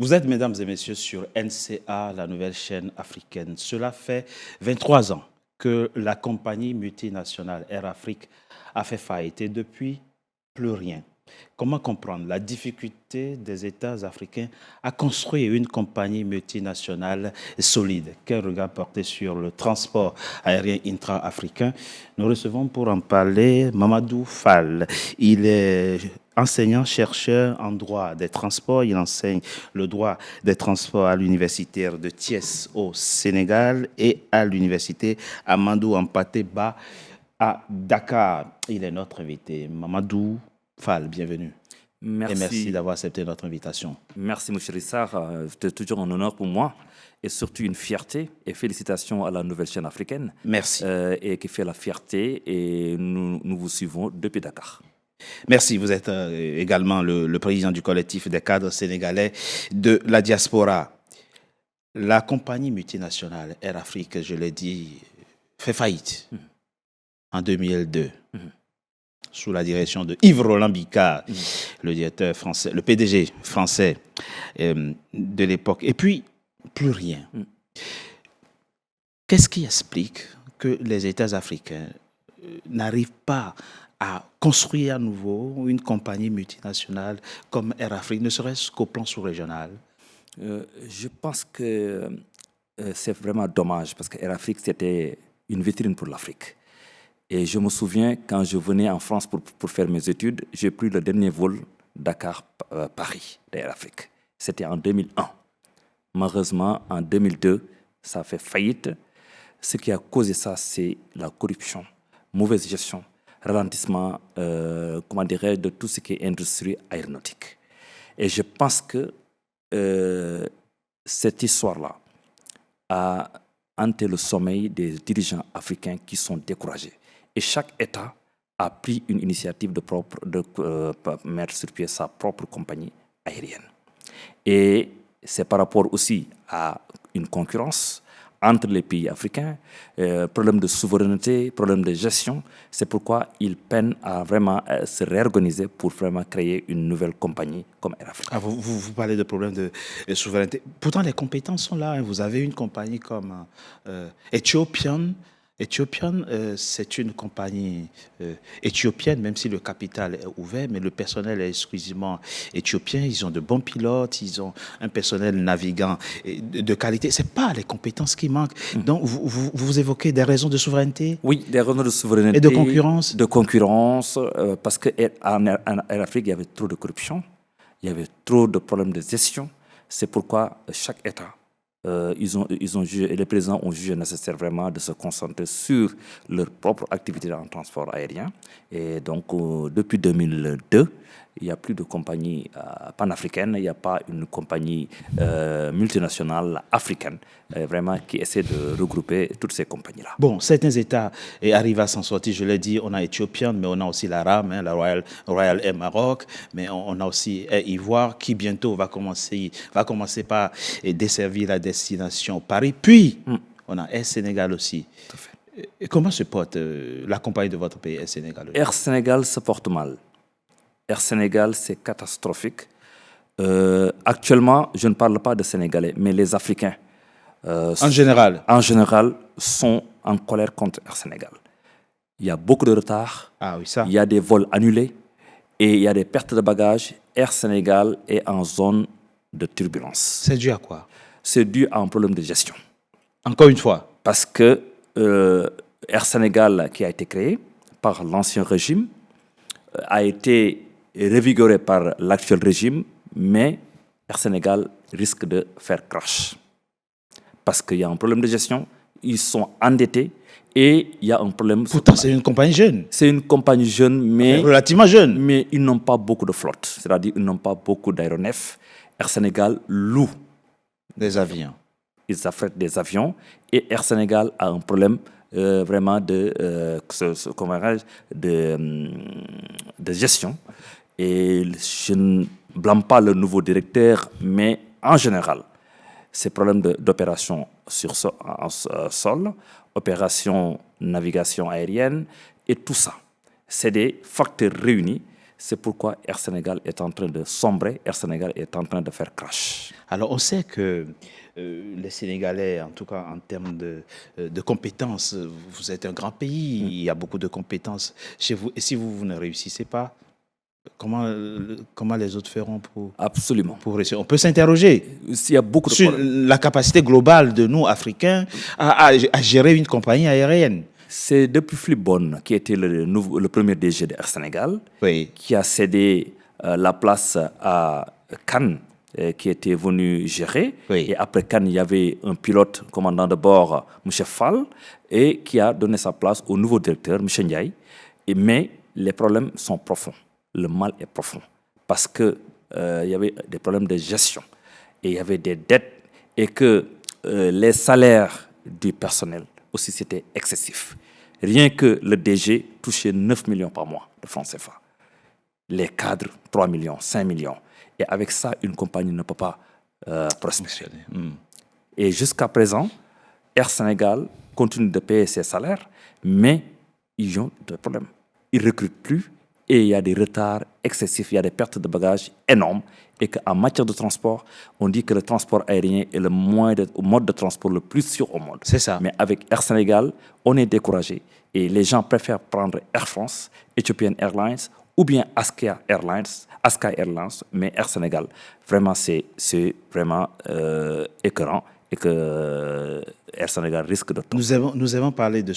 Vous êtes, mesdames et messieurs, sur NCA, la nouvelle chaîne africaine. Cela fait 23 ans que la compagnie multinationale Air Afrique a fait faillite et depuis, plus rien. Comment comprendre la difficulté des États africains à construire une compagnie multinationale solide? Quel regard porter sur le transport aérien intra-africain? Nous recevons pour en parler Mamadou Fall. Il est enseignant-chercheur en droit des transports. Il enseigne le droit des transports à l'université de Thiès au Sénégal et à l'université Amadou Hampâté Bâ à Dakar. Il est notre invité. Mamadou Fall, bienvenue. Merci. Et merci d'avoir accepté notre invitation. Merci, M. Rissard. C'est toujours un honneur pour moi et surtout une fierté. Et félicitations à la nouvelle chaîne africaine. Merci. Et qui fait la fierté. Et nous vous suivons depuis Dakar. Merci. Vous êtes également le président du collectif des cadres sénégalais de la diaspora. La compagnie multinationale Air Afrique, je l'ai dit, fait faillite en 2002. Sous la direction de Yves Roland Bicard, le directeur français, le PDG français de l'époque. Et puis, plus rien. Qu'est-ce qui explique que les États africains n'arrivent pas à construire à nouveau une compagnie multinationale comme Air Afrique, ne serait-ce qu'au plan sous-régional? Je pense que c'est vraiment dommage parce que Air Afrique, c'était une vitrine pour l'Afrique. Et je me souviens, quand je venais en France pour faire mes études, j'ai pris le dernier vol Dakar-Paris d'Air Afrique. C'était en 2001. Malheureusement, en 2002, ça a fait faillite. Ce qui a causé ça, c'est la corruption, mauvaise gestion, ralentissement, de tout ce qui est industrie aéronautique. Et je pense que cette histoire-là a hanté le sommeil des dirigeants africains qui sont découragés. Et chaque État a pris une initiative de mettre sur pied sa propre compagnie aérienne. Et c'est par rapport aussi à une concurrence entre les pays africains, problème de souveraineté, problème de gestion. C'est pourquoi ils peinent à vraiment se réorganiser pour vraiment créer une nouvelle compagnie comme Air Afrique. Ah, vous parlez de problème de souveraineté. Pourtant, les compétences sont là. Hein. Vous avez une compagnie comme Ethiopian. Ethiopian, c'est une compagnie éthiopienne, même si le capital est ouvert, mais le personnel est exclusivement éthiopien. Ils ont de bons pilotes, ils ont un personnel navigant de qualité. Ce n'est pas les compétences qui manquent. Donc, vous évoquez des raisons de souveraineté? Oui, des raisons de souveraineté. Et de concurrence? De concurrence, parce qu'en Afrique, il y avait trop de corruption, il y avait trop de problèmes de gestion. C'est pourquoi chaque État, ils ont jugé, et les présidents ont jugé nécessaire vraiment de se concentrer sur leur propre activité en transport aérien. Et donc, depuis 2002, il n'y a plus de compagnie panafricaine, il n'y a pas une compagnie multinationale africaine vraiment qui essaie de regrouper toutes ces compagnies-là. Bon, certains États arrivent à s'en sortir. Je l'ai dit, on a Ethiopian, mais on a aussi la RAM, hein, la Royal Air Maroc, mais on a aussi Air Ivoire qui bientôt va commencer par desservir la destination Paris. Puis, on a Air Sénégal aussi. Tout à fait. Et comment se porte la compagnie de votre pays, Air Sénégal? Air Sénégal se porte mal. Air Sénégal, c'est catastrophique. Actuellement, je ne parle pas de Sénégalais, mais les Africains, en général, sont en colère contre Air Sénégal. Il y a beaucoup de retard, ah, oui, ça. Il y a des vols annulés et il y a des pertes de bagages. Air Sénégal est en zone de turbulence. C'est dû à quoi? C'est dû à un problème de gestion. Encore une fois? Parce que Air Sénégal, qui a été créé par l'ancien régime, a été revigoré par l'actuel régime, mais Air Sénégal risque de faire crash. Parce qu'il y a un problème de gestion, ils sont endettés et il y a un problème... Pourtant, c'est une compagnie jeune. C'est une compagnie jeune, mais... Enfin, relativement jeune. Mais ils n'ont pas beaucoup de flotte, c'est-à-dire ils n'ont pas beaucoup d'aéronefs. Air Sénégal loue des avions. Ils affrètent des avions et Air Sénégal a un problème vraiment de gestion. Et je ne blâme pas le nouveau directeur, mais en général, ces problèmes d'opération sur sol, opération navigation aérienne et tout ça, c'est des facteurs réunis. C'est pourquoi Air Sénégal est en train de sombrer, Air Sénégal est en train de faire crash. Alors, on sait que les Sénégalais, en tout cas en termes de compétences, vous êtes un grand pays, il y a beaucoup de compétences chez vous. Et si vous ne réussissez pas, comment les autres feront Absolument. pour réussir? On peut s'interroger Il y a beaucoup de sur problèmes. la capacité globale de nous, Africains, à gérer une compagnie aérienne. C'est depuis Philippe Bonne, qui était le premier DG de Air Sénégal, Oui. qui a cédé la place à Khan, qui était venu gérer. Oui. Et après Khan, il y avait un pilote, commandant de bord, M. Fall, et qui a donné sa place au nouveau directeur, M. Ndiaye. Mais les problèmes sont profonds. Le mal est profond. Parce qu'il y avait des problèmes de gestion. Et il y avait des dettes. Et que les salaires du personnel aussi, c'était excessif. Rien que le DG touchait 9 millions par mois de francs CFA. Les cadres, 3 millions, 5 millions. Et avec ça, une compagnie ne peut pas prospérer. Et jusqu'à présent, Air Sénégal continue de payer ses salaires, mais ils ont des problèmes. Ils ne recrutent plus et il y a des retards excessifs, il y a des pertes de bagages énormes. Et qu'en matière de transport, on dit que le transport aérien est le mode de transport le plus sûr au monde. C'est ça. Mais avec Air Sénégal, on est découragé. Et les gens préfèrent prendre Air France, Ethiopian Airlines ou bien Aska Airlines. Mais Air Sénégal, vraiment, c'est vraiment écœurant. Et que Air Sénégal risque de tomber. Nous avons parlé de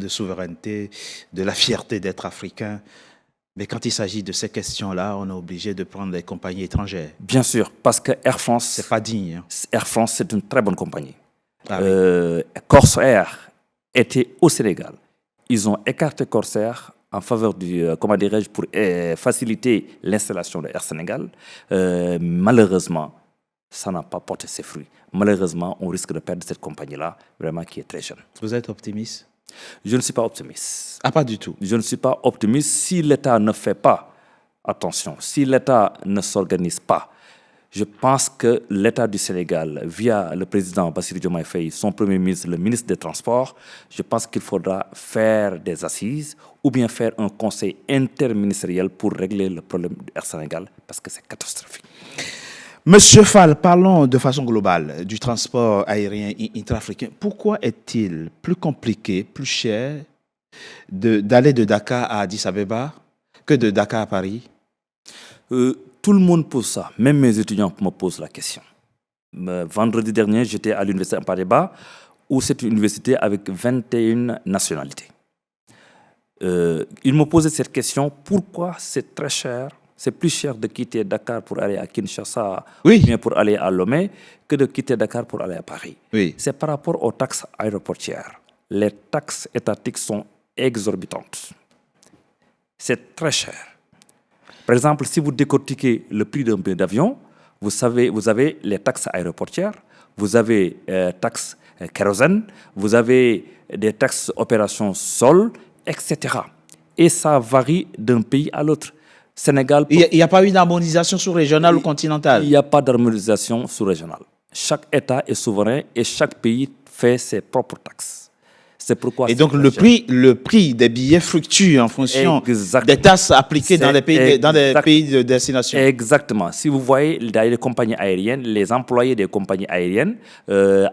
souveraineté, de la fierté d'être africain. Mais quand il s'agit de ces questions-là, on est obligé de prendre des compagnies étrangères. Bien sûr, parce que Air France... C'est pas digne. Hein. Air France, c'est une très bonne compagnie. Ah oui. Corsair était au Sénégal. Ils ont écarté Corsair en faveur du... comment dirais-je, pour faciliter l'installation de Air Sénégal. Malheureusement, ça n'a pas porté ses fruits. Malheureusement, on risque de perdre cette compagnie-là, vraiment qui est très jeune. Vous êtes optimiste? Je ne suis pas optimiste. Ah, pas du tout. Je ne suis pas optimiste si l'État ne fait pas attention, si l'État ne s'organise pas. Je pense que l'État du Sénégal, via le président Bassirou Diomaye Faye, son premier ministre, le ministre des Transports, je pense qu'il faudra faire des assises ou bien faire un conseil interministériel pour régler le problème du Air Sénégal parce que c'est catastrophique. Monsieur Fall, parlons de façon globale du transport aérien intra-africain. Pourquoi est-il plus compliqué, plus cher d'aller de Dakar à Addis Abeba que de Dakar à Paris? Tout le monde pose ça. Même mes étudiants me posent la question. Vendredi dernier, j'étais à l'université de Paribas, où c'est une université avec 21 nationalités. Ils me posaient cette question, pourquoi c'est très cher? C'est plus cher de quitter Dakar pour aller à Kinshasa oui. ou bien pour aller à Lomé que de quitter Dakar pour aller à Paris. Oui. C'est par rapport aux taxes aéroportières. Les taxes étatiques sont exorbitantes. C'est très cher. Par exemple, si vous décortiquez le prix d'un billet d'avion, vous avez les taxes aéroportières, vous avez taxes kérosène, vous avez des taxes opération sol, etc. Et ça varie d'un pays à l'autre. Sénégal. Il n'y a pas eu d'harmonisation sous-régionale ou continentale? Il n'y a pas d'harmonisation sous-régionale. Chaque État est souverain et chaque pays fait ses propres taxes. C'est pourquoi. Et donc le prix des billets fluctue en fonction des taxes appliquées dans les pays de destination. Exactement. Si vous voyez dans les compagnies aériennes, les employés des compagnies aériennes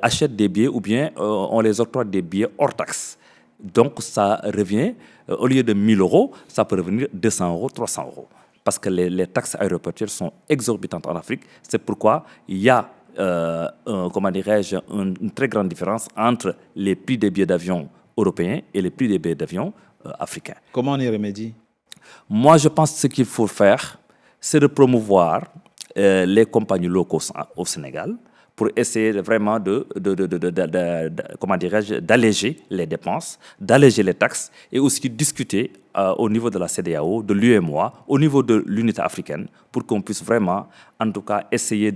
achètent des billets ou bien on les octroie des billets hors taxe. Donc ça revient, au lieu de 1 000 €, ça peut revenir 200 €, 300 €. Parce que les taxes aéroportuaires sont exorbitantes en Afrique. C'est pourquoi il y a comment dirais-je, une très grande différence entre les prix des billets d'avion européens et les prix des billets d'avion africains. Comment on y remédie? Moi, je pense que ce qu'il faut faire, c'est de promouvoir les compagnies low cost au Sénégal pour essayer vraiment comment dirais-je, d'alléger les dépenses, d'alléger les taxes et aussi discuter au niveau de la CEDEAO, de l'UEMOA, au niveau de l'unité africaine pour qu'on puisse vraiment, en tout cas, essayer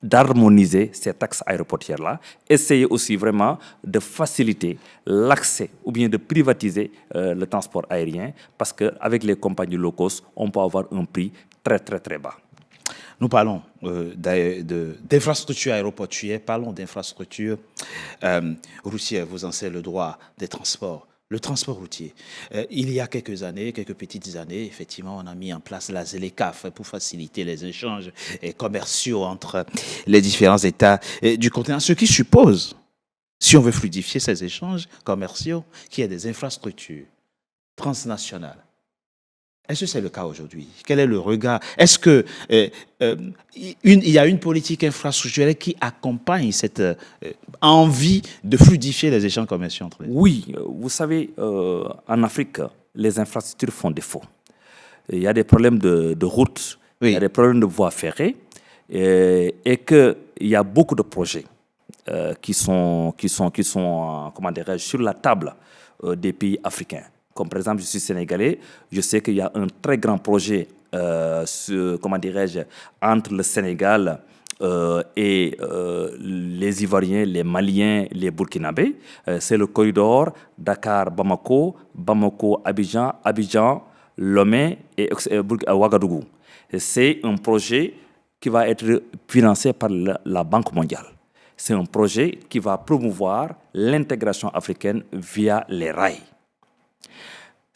d'harmoniser ces taxes aéroportières-là, essayer aussi vraiment de faciliter l'accès ou bien de privatiser le transport aérien parce qu'avec les compagnies low cost, on peut avoir un prix très, très, très bas. Nous parlons d'infrastructures aéroportuaires, parlons d'infrastructures routières. Vous en savez le droit des transports le transport routier. Il y a quelques petites années, effectivement, on a mis en place la ZLECAf pour faciliter les échanges commerciaux entre les différents États du continent, ce qui suppose, si on veut fluidifier ces échanges commerciaux, qu'il y ait des infrastructures transnationales. Est-ce que c'est le cas aujourd'hui? Quel est le regard? Est-ce que il y a une politique infrastructurelle qui accompagne cette envie de fluidifier les échanges commerciaux entre les États? Oui, vous savez, en Afrique, les infrastructures font défaut. Il y a des problèmes de routes, Oui. il y a des problèmes de voies ferrées, et qu'il y a beaucoup de projets qui sont comment dirais-je, sur la table des pays africains. Comme par exemple, je suis sénégalais, je sais qu'il y a un très grand projet comment dirais-je, entre le Sénégal et les Ivoiriens, les Maliens, les Burkinabés. C'est le corridor Dakar-Bamako, Bamako-Abidjan, Abidjan-Lomé et Ouagadougou. C'est un projet qui va être financé par la Banque mondiale. C'est un projet qui va promouvoir l'intégration africaine via les rails.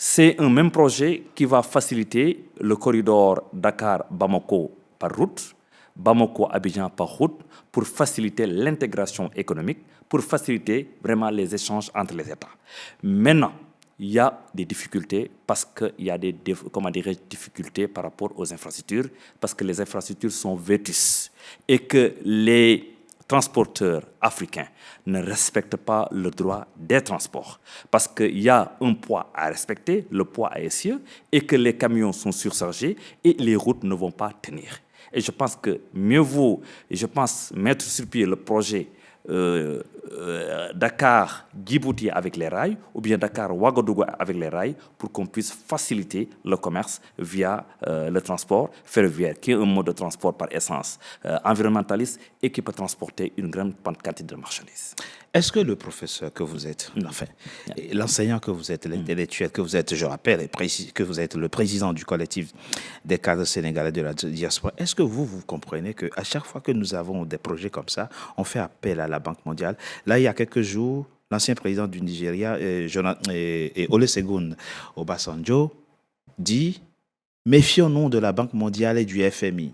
C'est un même projet qui va faciliter le corridor Dakar-Bamako par route, Bamako-Abidjan par route, pour faciliter l'intégration économique, pour faciliter vraiment les échanges entre les États. Maintenant, il y a des difficultés parce qu'il y a des difficultés par rapport aux infrastructures, parce que les infrastructures sont vétustes et que les transporteurs africains ne respectent pas le droit des transports parce qu'il y a un poids à respecter, le poids ASE, et que les camions sont surchargés et les routes ne vont pas tenir. Et je pense que mieux vaut, mettre sur pied le projet Dakar-Djibouti avec les rails ou bien Dakar-Ouagadougou avec les rails pour qu'on puisse faciliter le commerce via le transport ferroviaire, qui est un mode de transport par essence environnementaliste et qui peut transporter une grande quantité de marchandises. Est-ce que le professeur que vous êtes, enfin, l'enseignant que vous êtes, l'intellectuel que vous êtes, je rappelle que vous êtes le président du collectif des cadres sénégalais de la diaspora, est-ce que vous comprenez qu'à chaque fois que nous avons des projets comme ça, on fait appel à la Banque mondiale? Là, il y a quelques jours, l'ancien président du Nigeria, Olusegun Obasanjo, dit « Méfions-nous de la Banque mondiale et du FMI.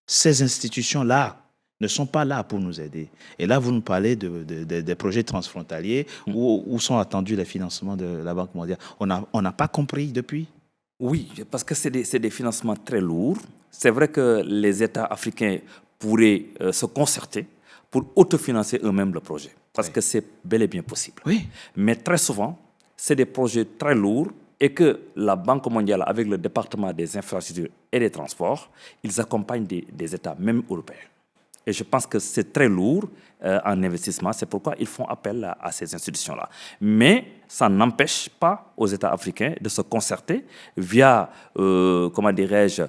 Ces institutions-là ne sont pas là pour nous aider. » Et là, vous nous parlez des projets transfrontaliers où sont attendus les financements de la Banque mondiale. On n'a pas compris depuis? Oui, parce que c'est des financements très lourds. C'est vrai que les États africains pourraient se concerter pour autofinancer eux-mêmes le projet. Parce que c'est bel et bien possible. Oui. Mais très souvent, c'est des projets très lourds et que la Banque mondiale, avec le département des infrastructures et des transports, ils accompagnent des États, même européens. Et je pense que c'est très lourd en investissement. C'est pourquoi ils font appel à ces institutions-là. Mais ça n'empêche pas aux États africains de se concerter via, comment dirais-je,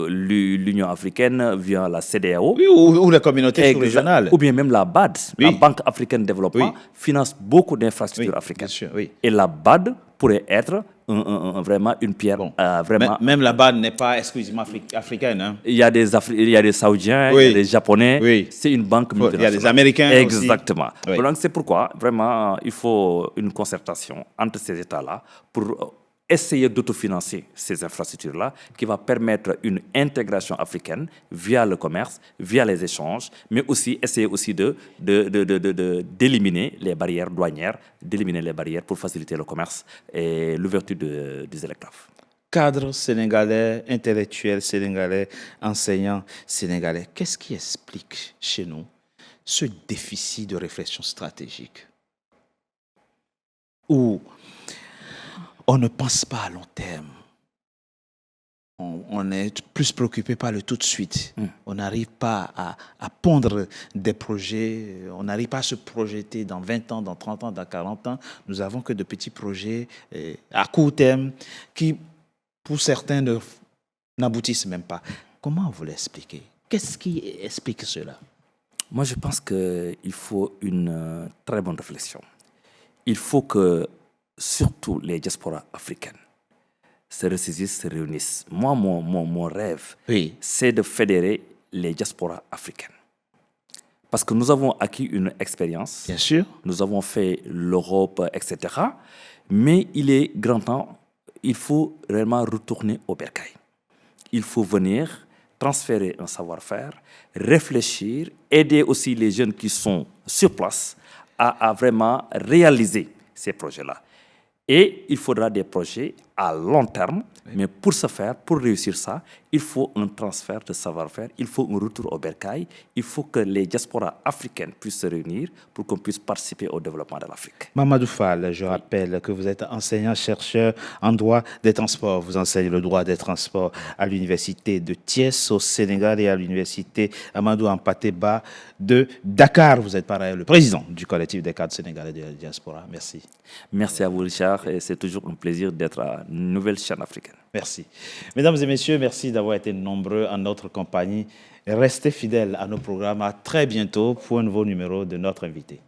l'Union africaine, via la CEDEAO. Oui, ou la communauté sous-régionale. Ou bien même la BAD, la Banque africaine de développement, finance beaucoup d'infrastructures africaines. Bien sûr, oui. Et la BAD pourrait être vraiment une pierre. Vraiment. Même la BAD n'est pas exclusivement africaine. Hein. Il y a des Saoudiens, il y a des Japonais. Oui. C'est une banque multinationale. Il y a des Américains Exactement. aussi. Oui. Donc c'est pourquoi vraiment il faut une concertation entre ces États-là pour essayer d'autofinancer ces infrastructures-là qui va permettre une intégration africaine via le commerce, via les échanges, mais aussi essayer aussi d'éliminer les barrières douanières, d'éliminer les barrières pour faciliter le commerce et l'ouverture des ZLECAf. Cadre sénégalais, intellectuel sénégalais, enseignant sénégalais, qu'est-ce qui explique chez nous ce déficit de réflexion stratégique où on ne pense pas à long terme? On est plus préoccupé par le tout de suite. On n'arrive pas à pondre des projets, on n'arrive pas à se projeter dans 20 ans, dans 30 ans, dans 40 ans. Nous avons que de petits projets à court terme qui, pour certains, n'aboutissent même pas. Comment vous l'expliquez? Qu'est-ce qui explique cela? Moi, je pense qu'il faut une très bonne réflexion. Il faut que, surtout les diasporas africaines, se ressaisissent, se réunissent. Moi, mon rêve, c'est de fédérer les diasporas africaines. parce que nous avons acquis une expérience. Bien sûr. Nous avons fait l'Europe, etc. Mais il est grand temps, il faut réellement retourner au bercail. Il faut venir transférer un savoir-faire, réfléchir, aider aussi les jeunes qui sont sur place à vraiment réaliser ces projets-là. Et il faudra des projets à long terme, mais pour ce faire, pour réussir ça, il faut un transfert de savoir-faire, il faut un retour au bercail, il faut que les diasporas africaines puissent se réunir pour qu'on puisse participer au développement de l'Afrique. Mamadou Fall, je rappelle que vous êtes enseignant-chercheur en droit des transports. Vous enseignez le droit des transports à l'université de Thiès au Sénégal et à l'université Amadou Hampâté-Bâ de Dakar. Vous êtes par ailleurs le président du collectif des cadres sénégalais de la diaspora. Merci. Merci à vous, Richard, et c'est toujours un plaisir d'être à une nouvelle chaîne africaine. Merci. Mesdames et messieurs, merci d'avoir été nombreux en notre compagnie. Restez fidèles à nos programmes. À très bientôt pour un nouveau numéro de notre invité.